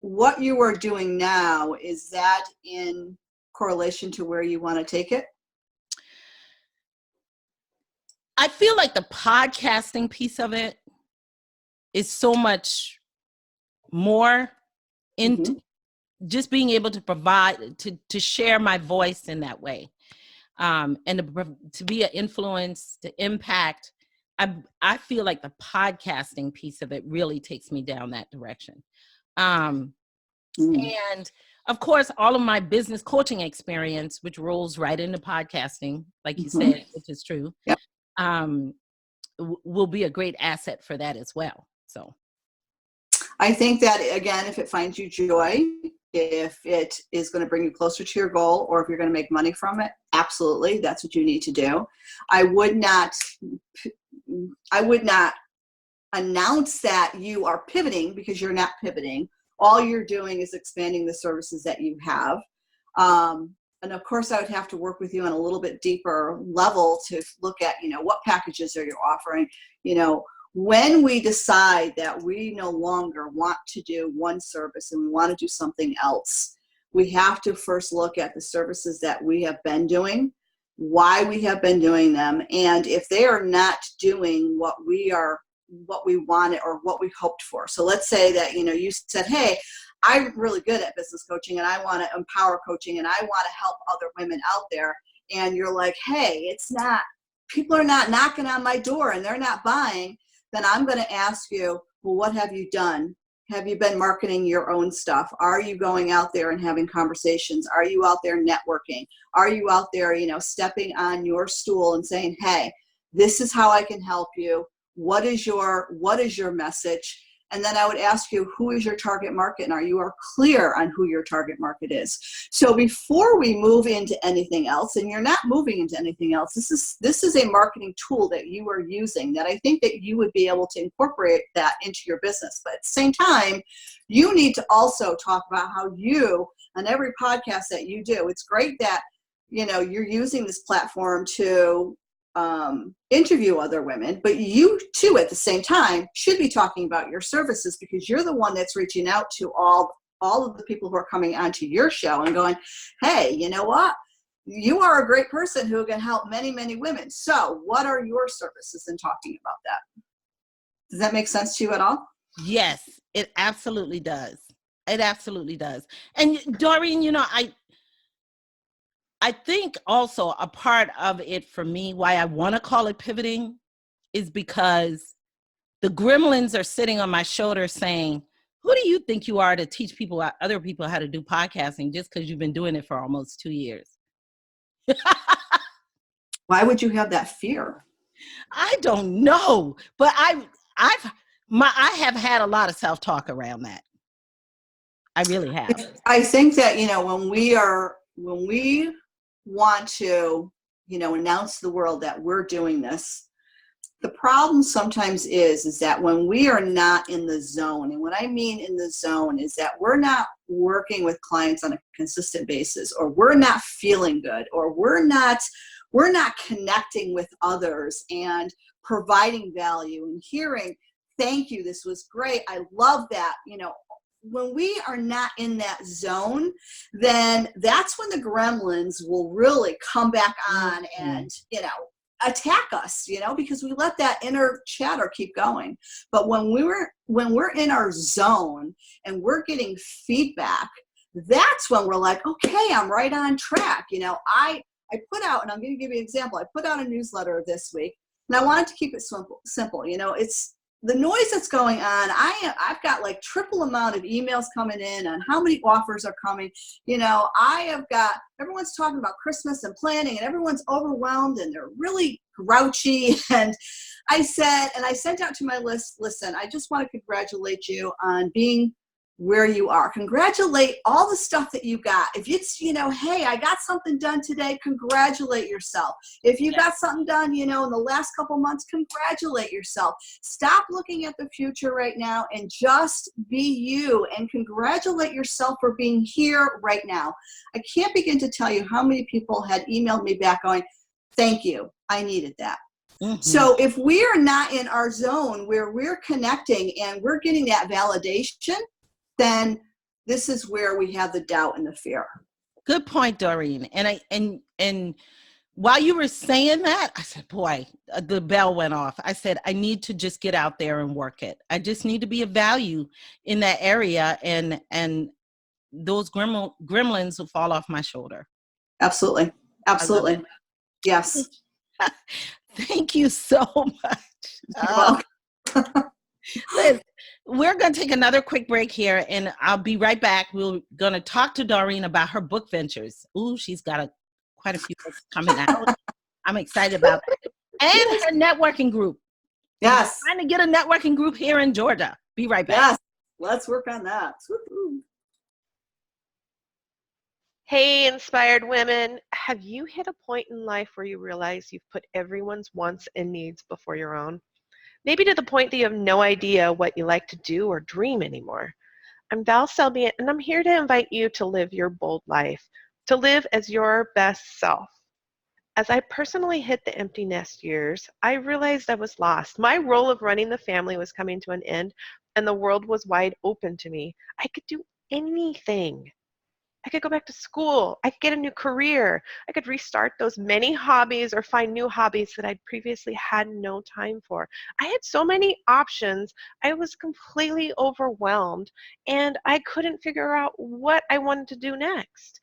what you are doing now, is that in correlation to where you want to take it? I feel like the podcasting piece of it is so much more in just being able to provide, to share my voice in that way. And to be an influence, to impact. I feel like the podcasting piece of it really takes me down that direction. And of course, all of my business coaching experience, which rolls right into podcasting, like you said, which is true, will be a great asset for that as well. So I think that, again, if it finds you joy, if it is going to bring you closer to your goal, or if you're going to make money from it, absolutely, that's what you need to do. I would not announce that you are pivoting, because you're not pivoting. All you're doing is expanding the services that you have. And of course, I would have to work with you on a little bit deeper level to look at, what packages are you offering? When we decide that we no longer want to do one service and we want to do something else, we have to first look at the services that we have been doing, why we have been doing them, and if they are not doing what we wanted or what we hoped for. So let's say that, you said, hey, I'm really good at business coaching and I want to empower coaching and I want to help other women out there. And you're like, hey, people are not knocking on my door and they're not buying. Then I'm going to ask you, well, what have you done? Have you been marketing your own stuff? Are you going out there and having conversations? Are you out there networking? Are you out there, stepping on your stool and saying, hey, this is how I can help you. What is your message? And then I would ask you, who is your target market? And are you clear on who your target market is? So before we move into anything else, and you're not moving into anything else, this is a marketing tool that you are using that I think that you would be able to incorporate that into your business. But at the same time, you need to also talk about how you, on every podcast that you do, it's great that, you're using this platform to interview other women, but you too at the same time should be talking about your services, because you're the one that's reaching out to all of the people who are coming onto your show and going, hey, you know what? You are a great person who can help many, many women. So what are your services, and talking about that. Does that make sense to you at all? Yes, it absolutely does. It absolutely does. And Doreen, I think also a part of it for me, why I want to call it pivoting, is because the gremlins are sitting on my shoulder saying, who do you think you are to teach other people how to do podcasting just because you've been doing it for almost 2 years? Why would you have that fear? I don't know, but I have had a lot of self-talk around that. I really have. I think that, when we want to, announce to the world that we're doing this, the problem sometimes is that when we are not in the zone, and what I mean in the zone is that we're not working with clients on a consistent basis, or we're not feeling good, or we're not connecting with others and providing value and hearing, thank you, this was great, I love that, when we are not in that zone, then that's when the gremlins will really come back on and, attack us, because we let that inner chatter keep going. But when we're in our zone and we're getting feedback, that's when we're like, okay, I'm right on track. I put out, and I'm going to give you an example. I put out a newsletter this week, and I wanted to keep it simple. the noise that's going on, I've got like triple amount of emails coming in on how many offers are coming. Everyone's talking about Christmas and planning, and everyone's overwhelmed and they're really grouchy. And I sent out to my list, listen, I just want to congratulate you on being where you are. Congratulate all the stuff that you got. If it's, hey, I got something done today, congratulate yourself. If you got something done, in the last couple months, congratulate yourself. Stop looking at the future right now and just be you, and congratulate yourself for being here right now. I can't begin to tell you how many people had emailed me back going, thank you, I needed that. Mm-hmm. So if we are not in our zone where we're connecting and we're getting that validation, then this is where we have the doubt and the fear. Good point, Doreen. And while you were saying that, I said, boy, the bell went off. I said, I need to just get out there and work it. I just need to be of value in that area, and those gremlins will fall off my shoulder. Absolutely. Absolutely. Yes. Thank you so much. You're welcome. Liz, we're going to take another quick break here, and I'll be right back. We're going to talk to Doreen about her book ventures. Ooh, she's got quite a few books coming out. I'm excited about that. And her networking group. Yes. I'm trying to get a networking group here in Georgia. Be right back. Yes. Let's work on that. Woo-hoo. Hey, inspired women. Have you hit a point in life where you realize you've put everyone's wants and needs before your own? Maybe to the point that you have no idea what you like to do or dream anymore. I'm Val Selby, and I'm here to invite you to live your bold life, to live as your best self. As I personally hit the empty nest years, I realized I was lost. My role of running the family was coming to an end, and the world was wide open to me. I could do anything. I could go back to school. I could get a new career. I could restart those many hobbies or find new hobbies that I'd previously had no time for. I had so many options. I was completely overwhelmed, and I couldn't figure out what I wanted to do next.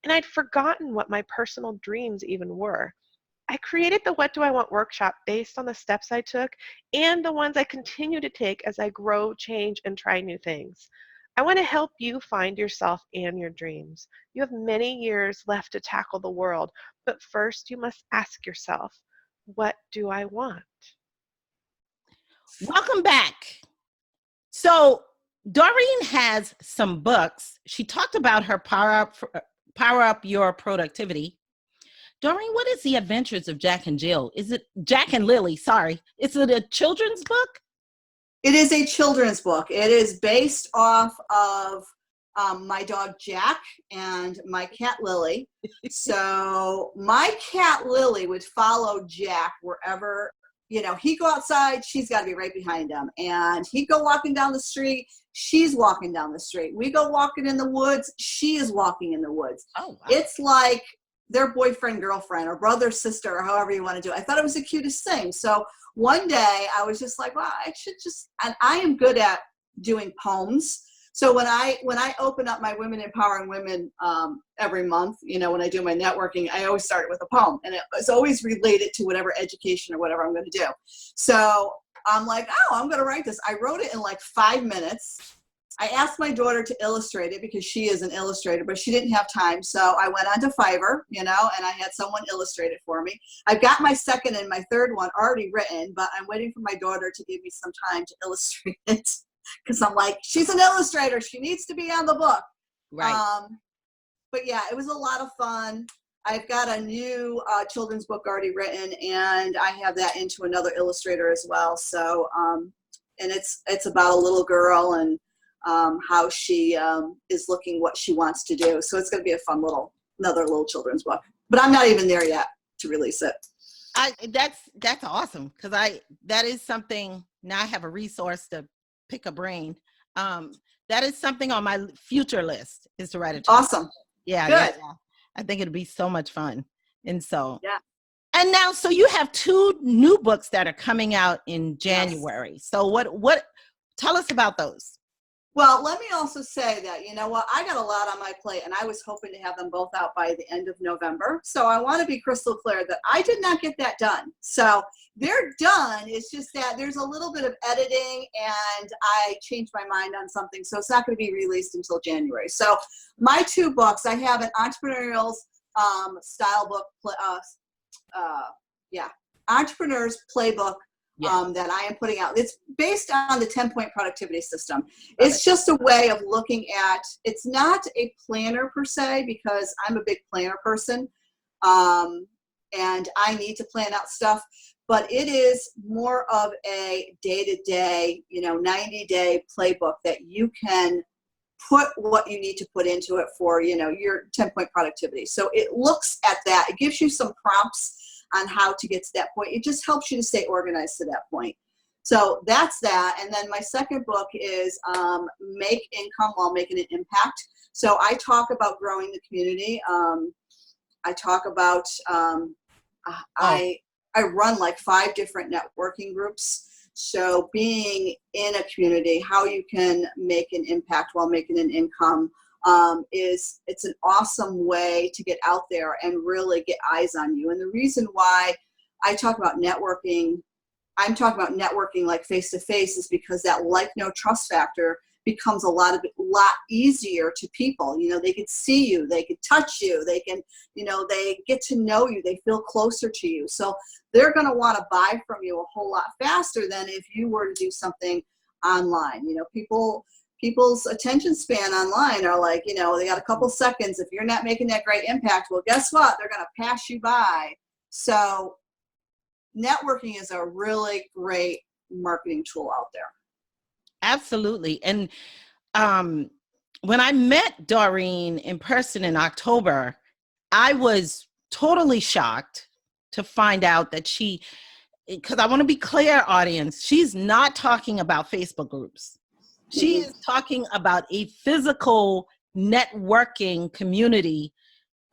And I'd forgotten what my personal dreams even were. I created the What Do I Want workshop based on the steps I took and the ones I continue to take as I grow, change, and try new things. I want to help you find yourself and your dreams. You have many years left to tackle the world, but first you must ask yourself, what do I want? Welcome back. So Doreen has some books. She talked about her Power Up Your Productivity. Doreen, what is The Adventures of Jack and Jill? Is it Jack and Lily? Sorry. Is it a children's book? It is a children's book. It is based off of my dog Jack and my cat Lily. So my cat Lily would follow Jack wherever, he'd go outside, she's got to be right behind him. And he'd go walking down the street, she's walking down the street. We go walking in the woods, she is walking in the woods. Oh, wow. It's like their boyfriend, girlfriend, or brother, sister, or however you want to do it. I thought it was the cutest thing. So one day I was just like, well, I should just, and I am good at doing poems. So when I open up my Women Empowering Women every month, when I do my networking, I always start it with a poem, and it's always related to whatever education or whatever I'm going to do. So I'm like, oh, I'm going to write this. I wrote it in like 5 minutes. I asked my daughter to illustrate it because she is an illustrator, but she didn't have time. So I went onto Fiverr, and I had someone illustrate it for me. I've got my second and my third one already written, but I'm waiting for my daughter to give me some time to illustrate it because I'm like, she's an illustrator. She needs to be on the book. Right. But yeah, it was a lot of fun. I've got a new children's book already written, and I have that into another illustrator as well. So, and it's about a little girl and how she is looking what she wants to do. So it's going to be a fun another little children's book. But I'm not even there yet to release it. That's awesome, because that is something. Now I have a resource to pick a brain. That is something on my future list, is to write a children's Awesome. book. Yeah, good. Yeah. I think it'd be so much fun. And so yeah. And now, so you have 2 new books that are coming out in January. Yes. So what tell us about those. Well, let me also say that, you know what, I got a lot on my plate and I was hoping to have them both out by the end of November. So I want to be crystal clear that I did not get that done. So they're done. It's just that there's a little bit of editing and I changed my mind on something. So it's not going to be released until January. So my two books, I have an entrepreneurial style book, yeah, entrepreneur's playbook that I am putting out. It's based on the 10-point productivity system. It's just a way of looking at, it's not a planner per se, because I'm a big planner person, and I need to plan out stuff, but it is more of a day-to-day, 90-day playbook that you can put what you need to put into it for, your 10-point productivity. So it looks at that. It gives you some prompts on how to get to that point. It just helps you to stay organized to that point. So that's that. And then my second book is Make Income While Making an Impact. So I talk about growing the community. I talk about, I run like 5 different networking groups. So being in a community, how you can make an impact while making an income, it's an awesome way to get out there and really get eyes on you. And the reason why I talk about networking, I'm talking about networking like face-to-face, is because that like, no trust factor becomes a lot easier to people. They can see you, they can touch you, they can, they get to know you, they feel closer to you. So they're going to want to buy from you a whole lot faster than if you were to do something online. People's attention span online are like, they got a couple seconds. If you're not making that great impact, well, guess what? They're going to pass you by. So networking is a really great marketing tool out there. Absolutely. And when I met Doreen in person in October, I was totally shocked to find out that because I want to be clear, audience, she's not talking about Facebook groups. She is talking about a physical networking community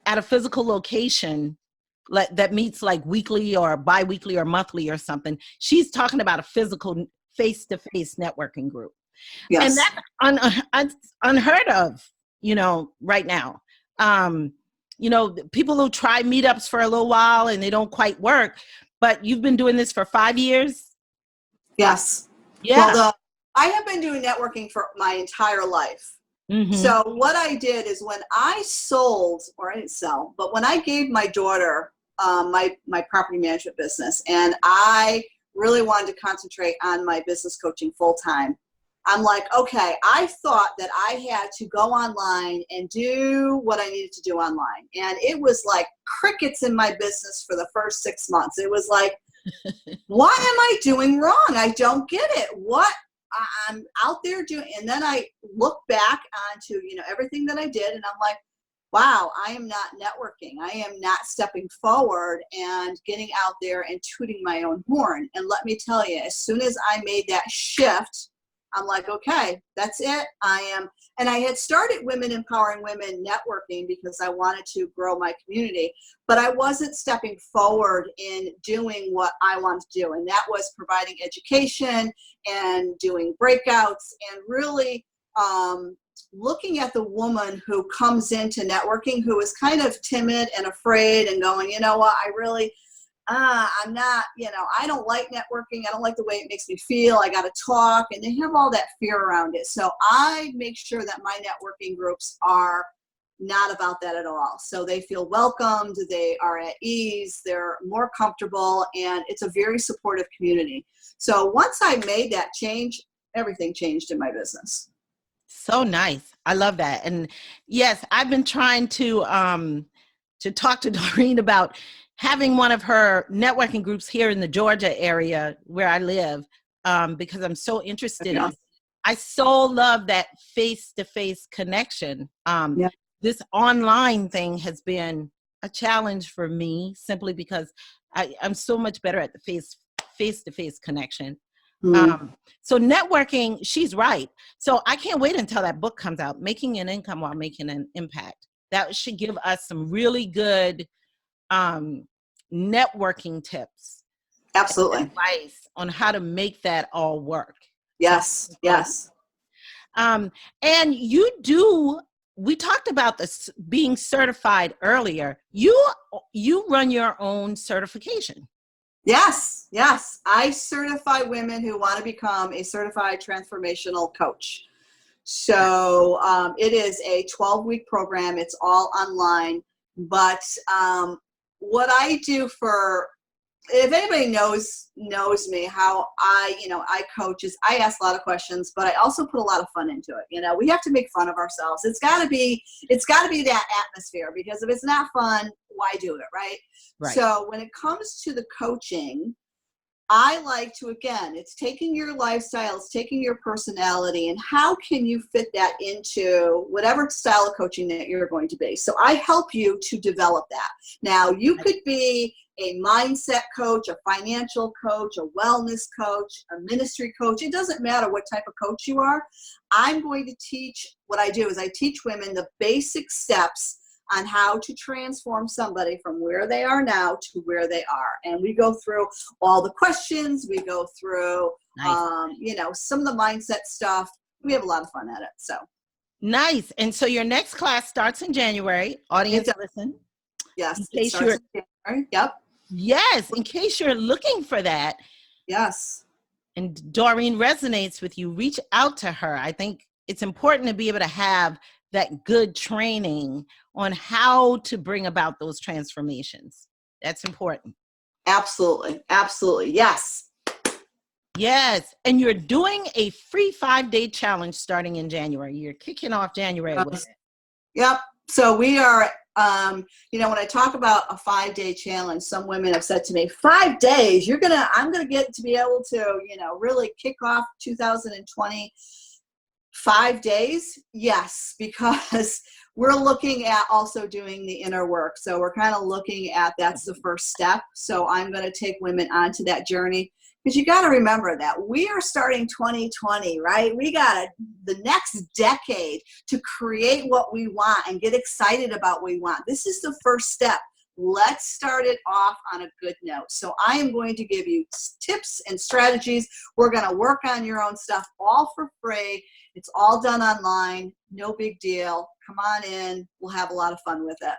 at a physical location that meets like weekly or bi-weekly or monthly or something. She's talking about a physical face-to-face networking group. Yes. And that's unheard of, right now. People who try meetups for a little while and they don't quite work, but you've been doing this for 5 years? Yes. Yeah. Well, I have been doing networking for my entire life. Mm-hmm. So what I did is when I sold, or I didn't sell, but when I gave my daughter my property management business, and I really wanted to concentrate on my business coaching full time, I'm like, okay, I thought that I had to go online and do what I needed to do online. And it was like crickets in my business for the first 6 months. It was like, what am I doing wrong? I don't get it. What I'm out there doing. And then I look back onto, everything that I did, and I'm like, wow, I am not networking. I am not stepping forward and getting out there and tooting my own horn. And let me tell you, as soon as I made that shift, I'm like, okay, that's it. And I had started Women Empowering Women networking because I wanted to grow my community, but I wasn't stepping forward in doing what I wanted to do. And that was providing education and doing breakouts and really looking at the woman who comes into networking who is kind of timid and afraid and going, you know what, I really, I'm not, I don't like networking. I don't like the way it makes me feel. I got to talk. And they have all that fear around it. So I make sure that my networking groups are not about that at all. So they feel welcomed. They are at ease. They're more comfortable. And it's a very supportive community. So once I made that change, everything changed in my business. So nice. I love that. And yes, I've been trying to talk to Doreen about having one of her networking groups here in the Georgia area where I live, because I'm so interested. Yeah. I so love that face-to-face connection. This online thing has been a challenge for me simply because I'm so much better at the face-to-face connection. So networking, she's right. So I can't wait until that book comes out, Making an Income While Making an Impact. That should give us some really good networking tips. Absolutely. Advice on how to make that all work. Yes. Yes. And we talked about this being certified earlier. You run your own certification. Yes, yes. I certify women who want to become a certified transformational coach. So it is a 12-week program. It's all online. But what I do if anybody knows me, how I coach is I ask a lot of questions, but I also put a lot of fun into it. We have to make fun of ourselves. It's got to be that atmosphere, because if it's not fun, why do it, right? Right. So when it comes to the coaching, I like to, again, it's taking your lifestyle, it's taking your personality, and how can you fit that into whatever style of coaching that you're going to be. So I help you to develop that. Now, you could be a mindset coach, a financial coach, a wellness coach, a ministry coach. It doesn't matter what type of coach you are. I'm going to teach, what I do is I teach women the basic steps on how to transform somebody from where they are now to where they are. And we go through all the questions. We go through, some of the mindset stuff. We have a lot of fun at it. So nice. And so your next class starts in January. Audience, listen. Yes, it starts in January. Yep. Yes, in case you're looking for that. Yes. And Doreen resonates with you, reach out to her. I think it's important to be able to have that good training on how to bring about those transformations. That's important. Absolutely. Absolutely. Yes. Yes. And you're doing a free 5-day challenge starting in January. You're kicking off January with it. Yep. So we are, when I talk about a 5-day challenge, some women have said to me, 5 days, I'm going to get to be able to, really kick off 2020. 5 days? Yes, because we're looking at also doing the inner work. So we're kind of looking at, that's the first step. So I'm going to take women onto that journey, because you got to remember that we are starting 2020, right? We got the next decade to create what we want and get excited about what we want. This is the first step. Let's start it off on a good note. So I am going to give you tips and strategies. We're going to work on your own stuff all for free. It's all done online. No big deal. Come on in. We'll have a lot of fun with it.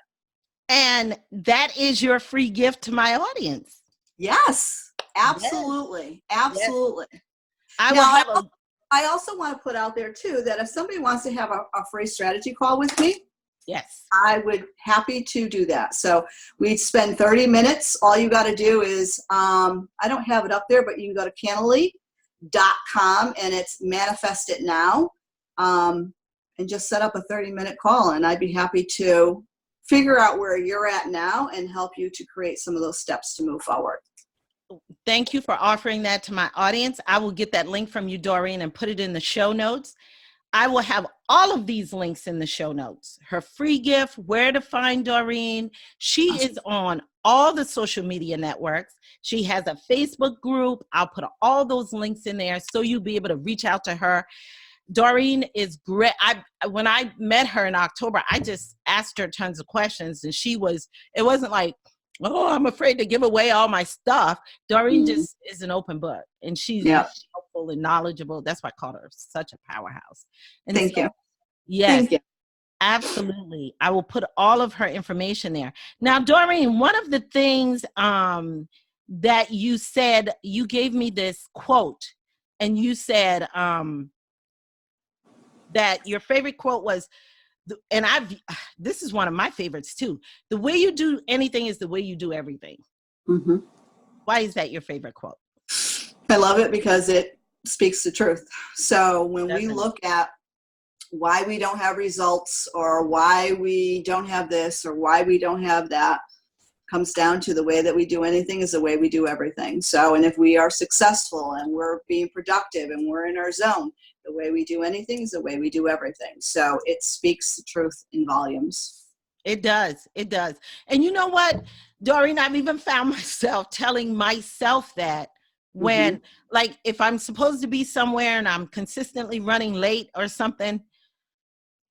And that is your free gift to my audience. Yes, absolutely. Yes. Absolutely. Yes. I also want to put out there too, that if somebody wants to have a free strategy call with me, yes, I would happy to do that. So we'd spend 30 minutes. All you got to do is, I don't have it up there, but you can go to Cannaly.com and it's manifest it now, and just set up a 30-minute call, and I'd be happy to figure out where you're at now and help you to create some of those steps to move forward. Thank you for offering that to my audience. I will get that link from you, Doreen, and put it in the show notes. I will have all of these links in the show notes. Her free gift, where to find Doreen. She is on all the social media networks. She has a Facebook group. I'll put all those links in there so you'll be able to reach out to her. Doreen is great. When I met her in October, I just asked her tons of questions, and it wasn't like, oh, I'm afraid to give away all my stuff. Doreen just is an open book, and she's helpful and knowledgeable. That's why I call her such a powerhouse. And Thank you. Yes, Thank you. Absolutely. I will put all of her information there. Now, Doreen, one of the things that you said, you gave me this quote, and you said that your favorite quote was, and this is one of my favorites too. The way you do anything is the way you do everything. Mm-hmm. Why is that your favorite quote? I love it because it speaks the truth. So when we look at why we don't have results, or why we don't have this, or why we don't have that, comes down to the way that we do anything is the way we do everything. So, and if we are successful and we're being productive and we're in our zone, the way we do anything is the way we do everything. So it speaks the truth in volumes. It does. It does. And you know what, Doreen, I've even found myself telling myself that when, like, if I'm supposed to be somewhere and I'm consistently running late or something,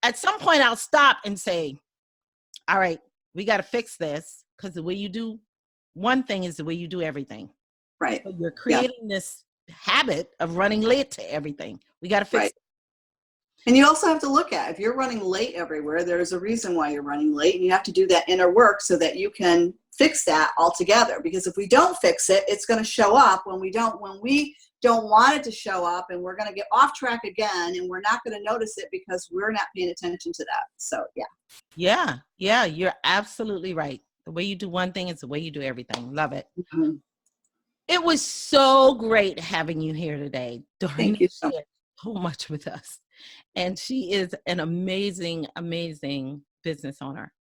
at some point I'll stop and say, all right, we got to fix this, because the way you do one thing is the way you do everything. Right. So you're creating this habit of running late to everything. We got to fix it. And you also have to look at, if you're running late everywhere, there's a reason why you're running late, and you have to do that inner work so that you can fix that altogether. Because if we don't fix it, it's going to show up when we don't want it to show up, and we're going to get off track again, and we're not going to notice it because we're not paying attention to that. So Yeah, you're absolutely right. The way you do one thing is the way you do everything. Love it. Mm-hmm. It was so great having you here today. Doreen Thank you so much. shared so much with us. And she is an amazing, amazing business owner.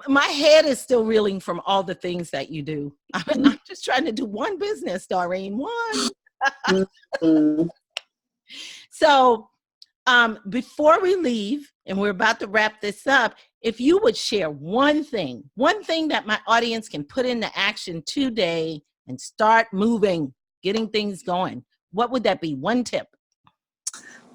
My head is still reeling from all the things that you do. I'm just trying to do one business, Doreen, one. Mm-hmm. So before we leave, and we're about to wrap this up, if you would share one thing that my audience can put into action today and start moving, getting things going, what would that be? One tip.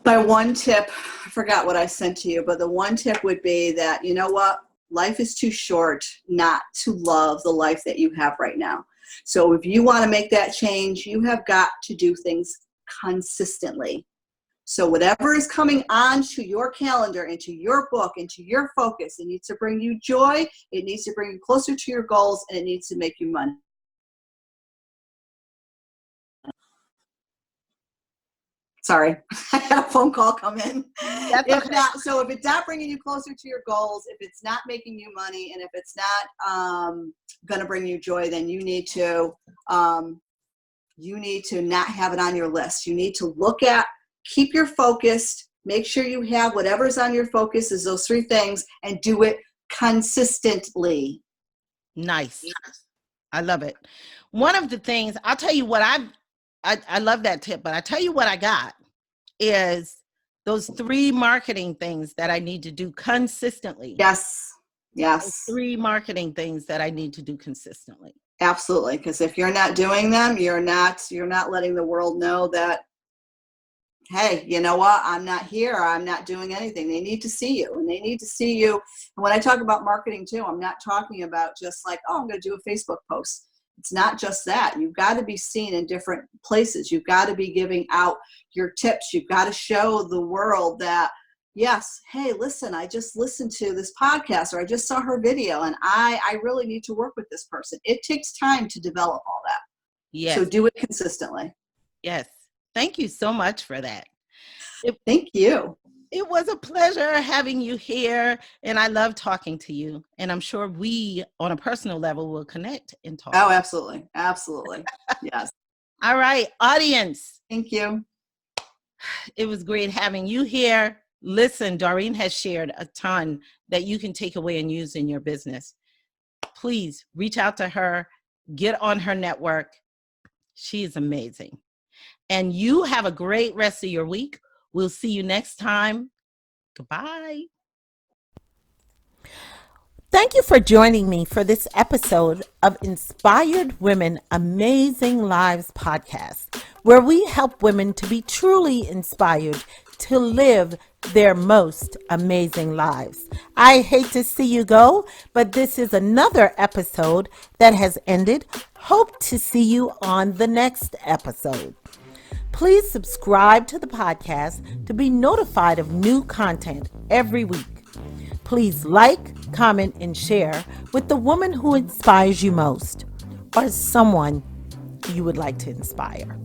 My one tip, I forgot what I sent to you, but the one tip would be that, you know what? Life is too short not to love the life that you have right now. So if you want to make that change, you have got to do things consistently. So whatever is coming onto your calendar, into your book, into your focus, it needs to bring you joy, it needs to bring you closer to your goals, and it needs to make you money. Sorry, I had a phone call come in. If it's not bringing you closer to your goals, if it's not making you money, and if it's not going to bring you joy, then you need to not have it on your list. You need to keep your focused, make sure you have whatever's on your focus is those three things, and do it consistently. Nice. I love it. One of the things, I'll tell you what I love that tip, but I tell you what I got is those 3 marketing things that I need to do consistently. Yes. Those 3 marketing things that I need to do consistently. Absolutely. Because if you're not doing them, you're not letting the world know that, hey, you know what? I'm not here. I'm not doing anything. They need to see you, and they need to see you. And when I talk about marketing too, I'm not talking about just like, oh, I'm going to do a Facebook post. It's not just that. You've got to be seen in different places. You've got to be giving out your tips. You've got to show the world that, yes, hey, listen, I just listened to this podcast, or I just saw her video, and I really need to work with this person. It takes time to develop all that. Yes. So do it consistently. Yes. Thank you so much for that. Thank you. It was a pleasure having you here, and I love talking to you. And I'm sure we, on a personal level, will connect and talk. Oh, absolutely. Absolutely. Yes. All right, audience. Thank you. It was great having you here. Listen, Doreen has shared a ton that you can take away and use in your business. Please reach out to her, get on her network. She is amazing. And you have a great rest of your week. We'll see you next time. Goodbye. Thank you for joining me for this episode of Inspired Women Amazing Lives podcast, where we help women to be truly inspired to live their most amazing lives. I hate to see you go, but this is another episode that has ended. Hope to see you on the next episode. Please subscribe to the podcast to be notified of new content every week. Please like, comment, and share with the woman who inspires you most, or someone you would like to inspire.